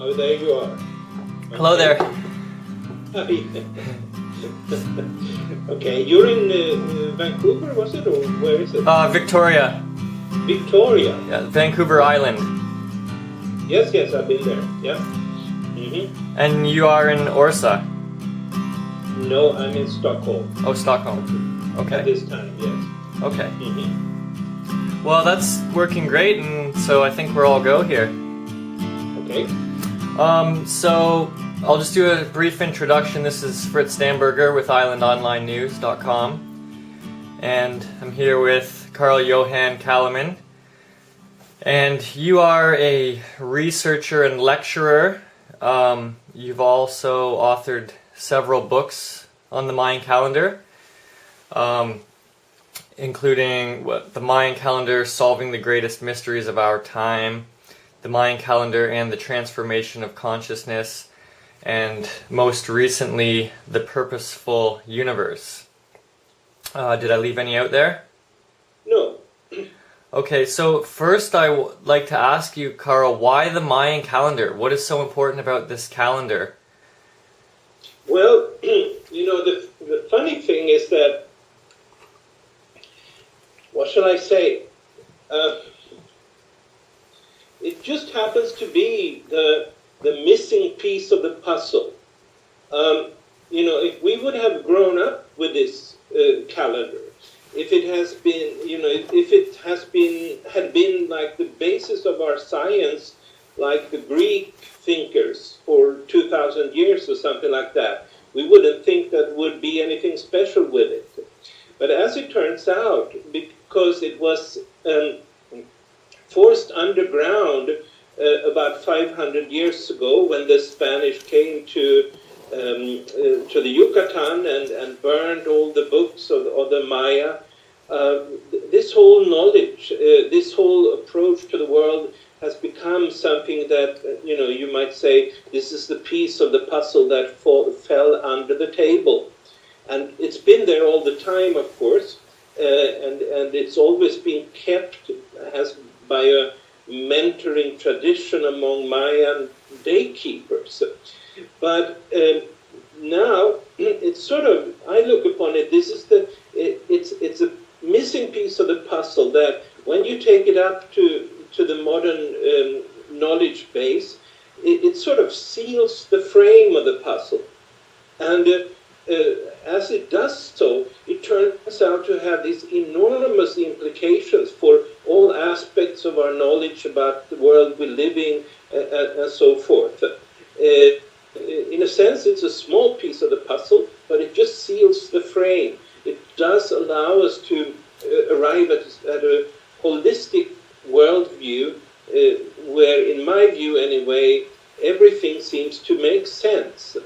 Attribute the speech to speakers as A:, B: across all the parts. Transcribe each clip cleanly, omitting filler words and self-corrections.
A: Oh, there you are.
B: Hello there.
A: Okay, you're in Vancouver, was it, or where is it?
B: Victoria.
A: Victoria.
B: Yeah, Vancouver Island.
A: Yes, I've been there. Yeah.
B: And you are in Orsa?
A: No, I'm in Stockholm.
B: Oh, Stockholm. Okay.
A: At this time, yes.
B: Okay. Well, that's working great, and so I think we're all go here.
A: Okay.
B: So I'll just do a brief introduction. This is Fritz Stamberger with IslandOnlineNews.com, and I'm here with Carl Johan Kalaman. And you are a researcher and lecturer. You've also authored several books on the Mayan calendar, including the Mayan calendar, Solving the Greatest Mysteries of Our Time, the Mayan calendar and the Transformation of Consciousness, and most recently, The Purposeful Universe. Did I leave any out there?
A: No.
B: Okay, so first I would like to ask you, Carl, why the Mayan calendar? What is so important about this calendar?
A: Well, the funny thing is that, what shall I say? It just happens to be the missing piece of the puzzle. If we would have grown up with this calendar, if it has been, if it had been like the basis of our science, like the Greek thinkers for 2,000 years or something like that, we wouldn't think that would be anything special with it. But as it turns out, because it was forced underground about 500 years ago when the Spanish came to the Yucatan and burned all the books of the Maya. This whole knowledge, this whole approach to the world has become something that, you might say, this is the piece of the puzzle that fell under the table. And it's been there all the time, of course, and it's always been kept as by a mentoring tradition among Mayan daykeepers. But now it's sort of, I look upon it, it's a missing piece of the puzzle that when you take it up to the modern knowledge base, it sort of seals the frame of the puzzle. And as it does so, it turns out to have these enormous implications for all aspects of our knowledge about the world we live in and so forth. In a sense, it's a small piece of the puzzle, but it just seals the frame. It does allow us to arrive at a holistic worldview where, in my view anyway, everything seems to make sense.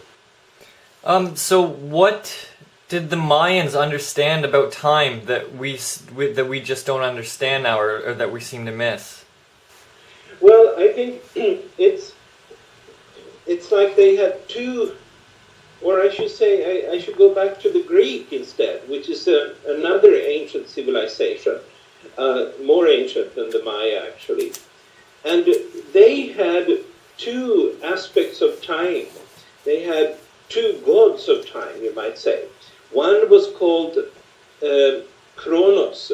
B: So what did the Mayans understand about time that we just don't understand now, or that we seem to miss?
A: Well, I think it's like they had two, or I should say, I should go back to the Greek instead, which is another ancient civilization, more ancient than the Maya actually. And they had two aspects of time. They had two gods of time, you might say. One was called Kronos,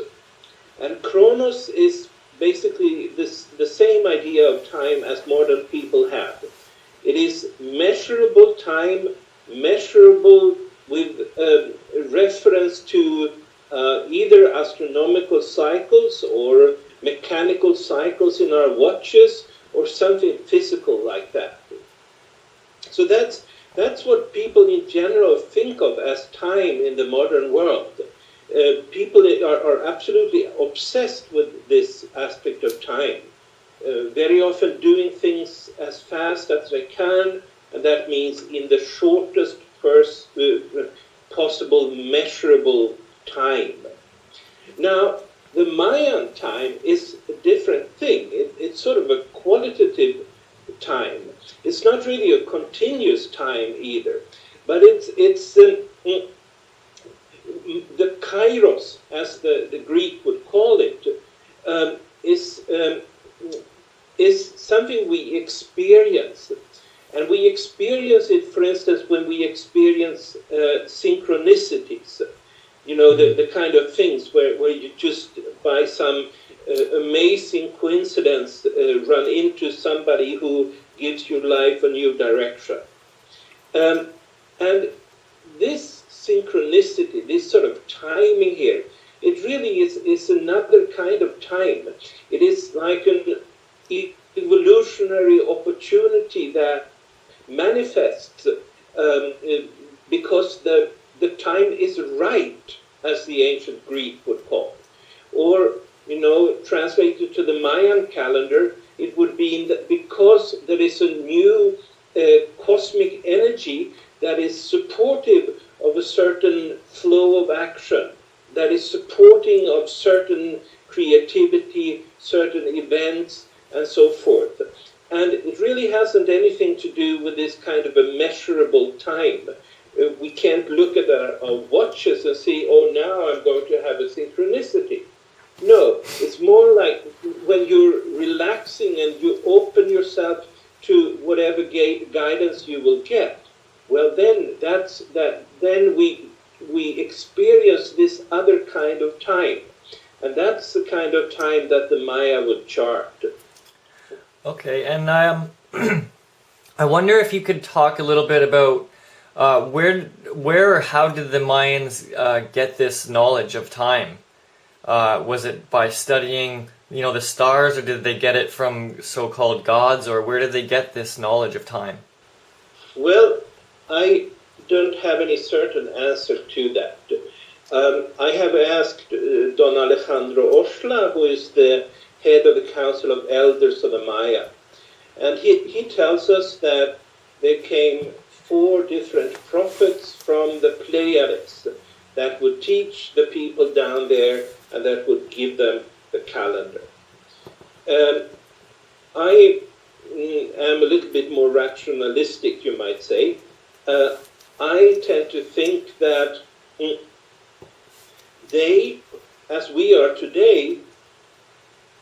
A: and Kronos is basically the same idea of time as modern people have. It is measurable time, measurable with reference to either astronomical cycles or mechanical cycles in our watches or something physical like that. So that's what people in general think of as time in the modern world. People are absolutely obsessed with this aspect of time. Very often doing things as fast as they can, and that means in the shortest possible measurable time. Now, the Mayan time is a different thing. It's sort of a qualitative time. It's not really a continuous time either, but it's the kairos, as the Greek would call it, is something we experience. And we experience it, for instance, when we experience synchronicities. You know, the kind of things where you just, by some amazing coincidence, run into somebody who gives your life a new direction. And this synchronicity, this sort of timing here, it really is another kind of time. It is like an evolutionary opportunity that manifests because the time is right, as the ancient Greek would call. Or, you know, translated to the Mayan calendar, it would be that because there is a new cosmic energy that is supportive of a certain flow of action, that is supporting of certain creativity, certain events, and so forth. And it really hasn't anything to do with this kind of a measurable time. We can't look at our watches and see, oh, now I'm going to have a synchronicity. No, it's more like when you're relaxing and you open yourself to whatever guidance you will get. Well, then Then we experience this other kind of time, and that's the kind of time that the Maya would chart.
B: Okay, and I wonder if you could talk a little bit about where or how did the Mayans get this knowledge of time? Was it by studying, you know, the stars, or did they get it from so-called gods, or where did they get this knowledge of time?
A: Well, I don't have any certain answer to that. I have asked Don Alejandro Oshla, who is the head of the Council of Elders of the Maya, and he tells us that there came 4 different prophets from the Pleiades that would teach the people down there and that would give them the calendar. I am a little bit more rationalistic, you might say. I tend to think that they, as we are today,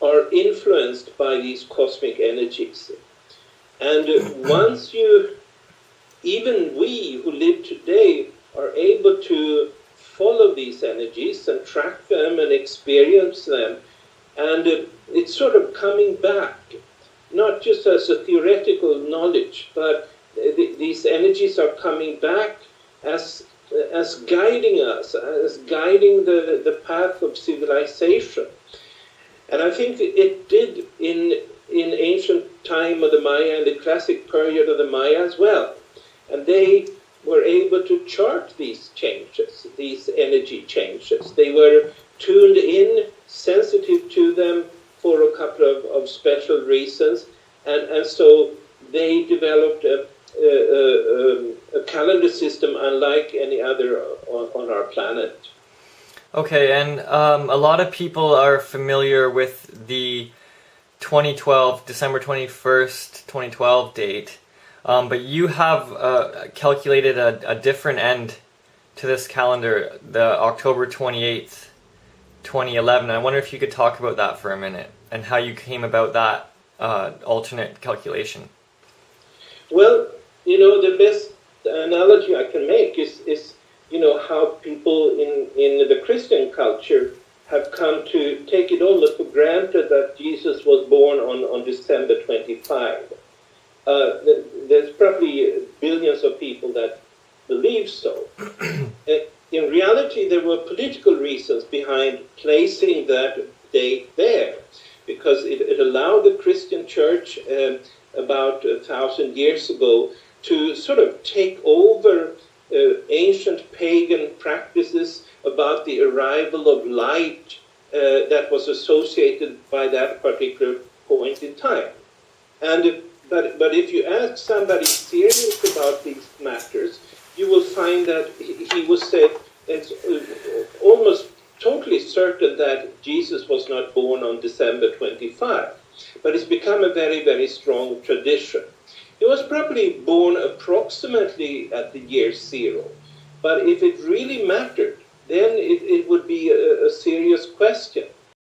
A: are influenced by these cosmic energies. And once even we who live today are able to follow these energies and track them and experience them, and it's sort of coming back, not just as a theoretical knowledge, but these energies are coming back as guiding us, as guiding the path of civilization. And I think it did in ancient time of the Maya and the classic period of the Maya as well. And they were able to chart these changes, these energy changes. They were tuned in, sensitive to them for a couple of special reasons. And so they developed a calendar system unlike any other on our planet.
B: Okay, and a lot of people are familiar with the 2012, December 21st, 2012 date, but you have calculated a different end to this calendar, the October 28th, 2011. I wonder if you could talk about that for a minute and how you came about that alternate calculation.
A: Well, you know, the best analogy I can make is you know, how people in the Christian culture have come to take it almost for granted that Jesus was born on December 25. There's probably billions of people that believe so. In reality, there were political reasons behind placing that date there, because it allowed the Christian church about 1,000 years ago to sort of take over ancient pagan practices about the arrival of light that was associated by that particular point in time. And but if you ask somebody serious about these matters, you will find that he will say it's almost totally certain that Jesus was not born on December 25. But it's become a very, very strong tradition. He was probably born approximately at the year 0. But if it really mattered, then it would be a serious question.